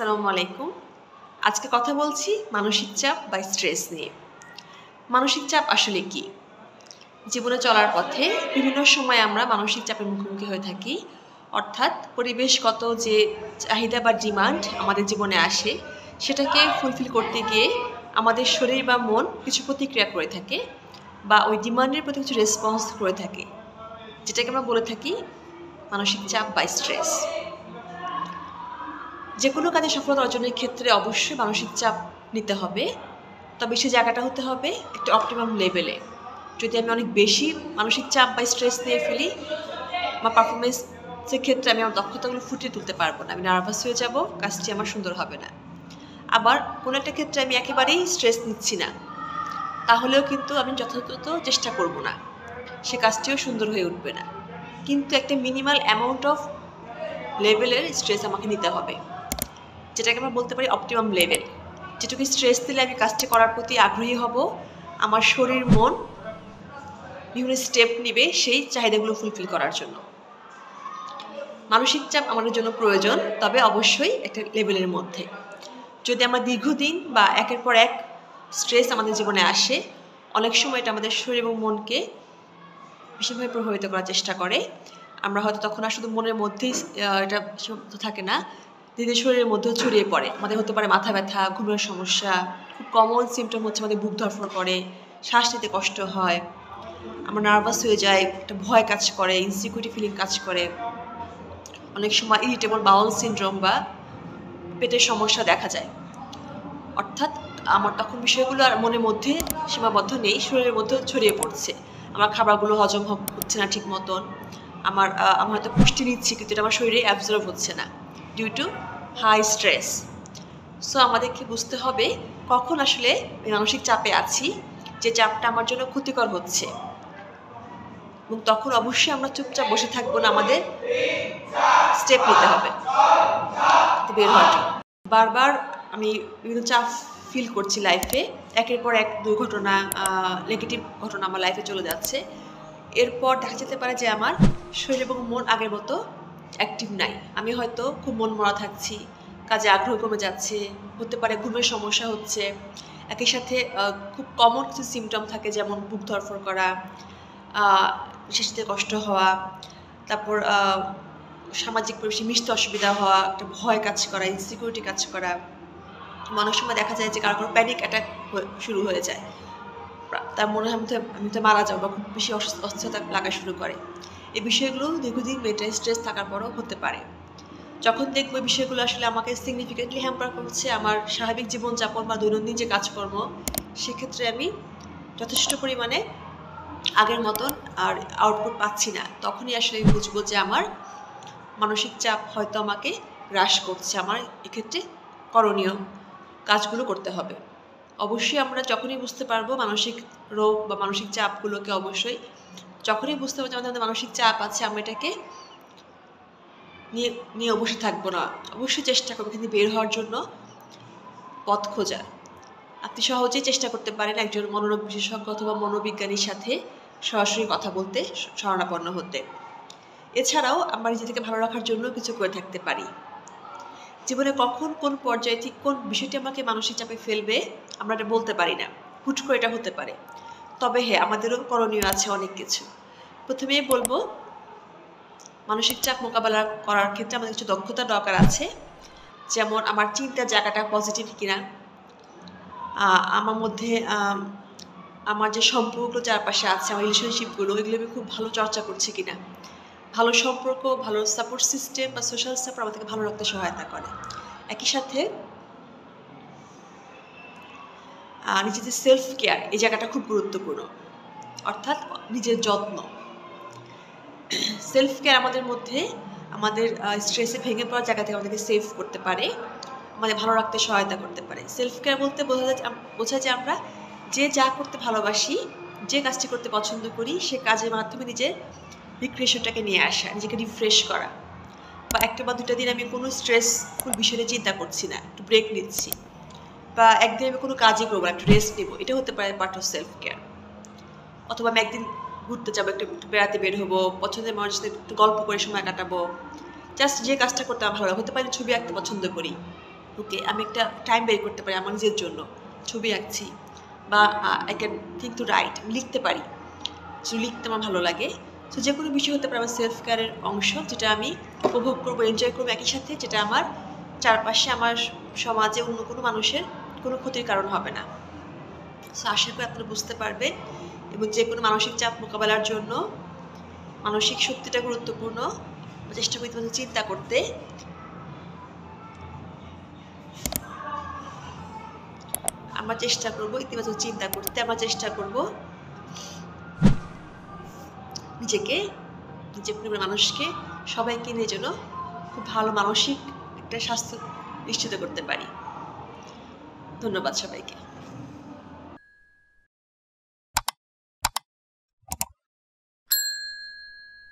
আসসালামু আলাইকুম। আজকে কথা বলছি মানসিক চাপ বা স্ট্রেস নিয়ে। মানসিক চাপ আসলে কি? জীবনে চলার পথে বিভিন্ন সময় আমরা মানসিক চাপের মুখোমুখি হয়ে থাকি। অর্থাৎ পরিবেশগত যে চাহিদা বা ডিমান্ড আমাদের জীবনে আসে, সেটাকে ফুলফিল করতে গিয়ে আমাদের শরীর বা মন কিছু প্রতিক্রিয়া করে থাকে বা ওই ডিমান্ডের প্রতি কিছু রেসপন্স করে থাকে, যেটাকে আমরা বলে থাকি মানসিক চাপ বা স্ট্রেস। যে কোনো কাজে সফলতা অর্জনের ক্ষেত্রে অবশ্যই মানসিক চাপ নিতে হবে, তবে সে জায়গাটা হতে হবে একটা অপটিমাম লেভেলে। যদি আমি অনেক বেশি মানসিক চাপ বা স্ট্রেস নিয়ে ফেলি, আমার পারফরমেন্সের ক্ষেত্রে আমি আমার দক্ষতাগুলো ফুটিয়ে তুলতে পারবো না, আমি নার্ভাস হয়ে যাব, কাজটি আমার সুন্দর হবে না। আবার কোনো একটা ক্ষেত্রে আমি একেবারেই স্ট্রেস নিচ্ছি না, তাহলেও কিন্তু আমি যথাযথ চেষ্টা করব না, সে কাজটিও সুন্দর হয়ে উঠবে না। কিন্তু একটা মিনিমাল অ্যামাউন্ট অফ লেভেলের স্ট্রেস আমাকে নিতে হবে, যেটাকে আমরা বলতে পারি অপটিমাম লেভেল। যেটুকু স্ট্রেস দিলে আমি কাজটি করার প্রতি আগ্রহী হব, আমার শরীর মন বিভিন্ন স্টেপ নেবে সেই চাহিদাগুলো ফুলফিল করার জন্য। মানসিক চাপ আমাদের জন্য প্রয়োজন, তবে অবশ্যই একটা লেভেলের মধ্যে। যদি আমরা দীর্ঘদিন বা একের পর এক স্ট্রেস আমাদের জীবনে আসে, অনেক সময় এটা আমাদের শরীর এবং মনকে ভীষণভাবে প্রভাবিত করার চেষ্টা করে। আমরা হয়তো তখন আর শুধু মনের মধ্যেই এটা সীমাবদ্ধ থাকে না, ধীরে শরীরের মধ্যেও ছড়িয়ে পড়ে। আমাদের হতে পারে মাথা ব্যথা, ঘুমের সমস্যা, খুব কমন সিমটম হচ্ছে আমাদের বুক ধড়ফড় করে, শ্বাস নিতে কষ্ট হয়, আমরা নার্ভাস হয়ে যাই, একটা ভয় কাজ করে, ইনসিকিউরিটি ফিলিং কাজ করে, অনেক সময় ইরিটেবল বাউল সিনড্রোম বা পেটের সমস্যা দেখা যায়। অর্থাৎ আমার তখন বিষয়গুলো আর মনের মধ্যে সীমাবদ্ধ নেই, শরীরের মধ্যেও ছড়িয়ে পড়ছে। আমার খাবারগুলো হজম হচ্ছে না ঠিক মতন, আমার হয়তো পুষ্টি নিচ্ছি কিন্তু এটা আমার শরীরে অ্যাবজর্ব হচ্ছে না, due to high stress. So আমাদেরকে বুঝতে হবে কখন আসলে মানসিক চাপে আছি, যে চাপটা আমার জন্য ক্ষতিকর হচ্ছে, এবং তখন অবশ্যই আমরা চুপচাপ বসে থাকবো না, আমাদের স্টেপ নিতে হবে বের হওয়ার জন্য। বারবার আমি বিভিন্ন চাপ ফিল করছি লাইফে, একের পর এক দুর্ঘটনা, নেগেটিভ ঘটনা আমার লাইফে চলে যাচ্ছে। এরপর দেখা যেতে পারে যে আমার শরীর এবং মন আগের মতো অ্যাক্টিভ নাই। আমি হয়তো খুব মন মরা থাকছি, কাজে আগ্রহ কমে যাচ্ছে, হতে পারে ঘুমের সমস্যা হচ্ছে। একই সাথে খুব কমন কিছু সিমটম থাকে, যেমন বুক ধড়ফড় করা, নিঃশ্বাস নিতে কষ্ট হওয়া, তারপর সামাজিক পরিবেশে মিশতে অসুবিধা হওয়া, একটা ভয় কাজ করা, ইনসিকিউরিটি কাজ করা। অনেক সময় দেখা যায় যে কারো প্যানিক অ্যাটাক শুরু হয়ে যায়, তার মনে হয় আমি তো মারা যাবো, বা খুব বেশি অস্থিরতা লাগা শুরু করে। এই বিষয়গুলো দীর্ঘদিন মেন্টাল স্ট্রেস থাকার পরও হতে পারে। যখন দেখবো এই বিষয়গুলো আসলে আমাকে সিগনিফিকেন্টলি হ্যাম্পার করছে আমার স্বাভাবিক জীবনযাপন বা দৈনন্দিন যে কাজকর্ম, সেক্ষেত্রে আমি যথেষ্ট পরিমাণে আগের মতন আর আউটপুট পাচ্ছি না, তখনই আসলে আমি বুঝবো যে আমার মানসিক চাপ হয়তো আমাকে হ্রাস করছে, আমার এক্ষেত্রে করণীয় কাজগুলো করতে হবে। অবশ্যই আমরা যখনই বুঝতে পারবো মানসিক রোগ বা মানসিক চাপগুলোকে, অবশ্যই যখনই বুঝতে পারবো যে আমাদের মানসিক চাপ আছে, আমরা এটাকে নিয়ে বসে থাকবো না, অবশ্যই চেষ্টা করবো কিন্তু বের হওয়ার জন্য পথ খোঁজার। আপনি সহজেই চেষ্টা করতে পারেন একজন মনোরোগ বিশেষজ্ঞ অথবা মনোবিজ্ঞানীর সাথে সরাসরি কথা বলতে, শরণাপন্ন হতে। এছাড়াও আমরা নিজেদেরকে ভালো রাখার জন্য কিছু করে থাকতে পারি। জীবনে কখন কোন পর্যায়ে ঠিক কোন বিষয়টি আমাকে মানসিক চাপে ফেলবে আমরা এটা বলতে পারি না, হুট করে এটা হতে পারে। তবে হ্যাঁ, আমাদেরও করণীয় আছে অনেক কিছু। প্রথমেই বলবো, মানসিক চাপ মোকাবেলা করার ক্ষেত্রে আমাদের কিছু দক্ষতার দরকার আছে। যেমন আমার চিন্তার জায়গাটা পজিটিভ কিনা, আমার মধ্যে আমার যে সম্পর্কগুলো চারপাশে আছে, আমার রিলেশনশিপগুলো, এগুলো আমি খুব ভালো চর্চা করছি কিনা। ভালো সম্পর্ক, ভালো সাপোর্ট সিস্টেম বা সোশ্যাল সাপোর্ট আমাদেরকে ভালো রাখতে সহায়তা করে। একই সাথে নিজেদের সেলফ কেয়ার, এই জায়গাটা খুব গুরুত্বপূর্ণ, অর্থাৎ নিজের যত্ন। সেলফ কেয়ার আমাদের মধ্যে আমাদের স্ট্রেসে ভেঙে পড়ার জায়গা থেকে আমাদেরকে সেভ করতে পারে, আমাদের ভালো রাখতে সহায়তা করতে পারে। সেলফ কেয়ার বলতে বোঝা যায় আমরা যে যা করতে ভালোবাসি, যে কাজটি করতে পছন্দ করি, সে কাজের মাধ্যমে নিজের রিক্রিয়েশনটাকে নিয়ে আসা, নিজেকে রিফ্রেশ করা। বা একটা বা দুটা দিন আমি কোনো স্ট্রেসফুল বিষয় নিয়ে চিন্তা করছি না, একটু ব্রেক নিচ্ছি, বা একদিন আমি কোনো কাজই করবো, একটু রেস্ট নেবো, এটা হতে পারে পার্ট অফ সেলফ কেয়ার। অথবা আমি একদিন ঘুরতে যাবো, একটু বেড়াতে বের হবো, পছন্দের মানুষের সাথে একটু গল্প করে সময় কাটাবো, জাস্ট যে কাজটা করতে আমার ভালো লাগে। হতে পারে ছবি আঁকতে পছন্দ করি, ওকে আমি একটা টাইম বের করতে পারি আমার নিজের জন্য, ছবি আঁকছি বা I can think to write, লিখতে পারি, সো লিখতে আমার ভালো লাগে। সো যে কোনো বিষয় হতে পারে আমার সেলফ কেয়ারের অংশ, যেটা আমি উপভোগ করবো, এনজয় করবো, একই সাথে যেটা আমার চারপাশে আমার সমাজে অন্য কোনো মানুষের কোনো ক্ষতির কারণ হবে না। সো আশা করি আপনারা বুঝতে পারবেন, এবং যে কোনো মানসিক চাপ মোকাবেলার জন্য মানসিক শক্তিটা গুরুত্বপূর্ণ। চেষ্টা করি ইতিবাচক চিন্তা করতে। আমরা চেষ্টা করব ইতিবাচক চিন্তা করতে, আমরা চেষ্টা করব নিজেকে, নিজে পরিবার মানুষকে, সবাইকে নিয়ে যেন খুব ভালো মানসিক একটা স্বাস্থ্য নিশ্চিত করতে পারি। ধন্যবাদ সবাইকে।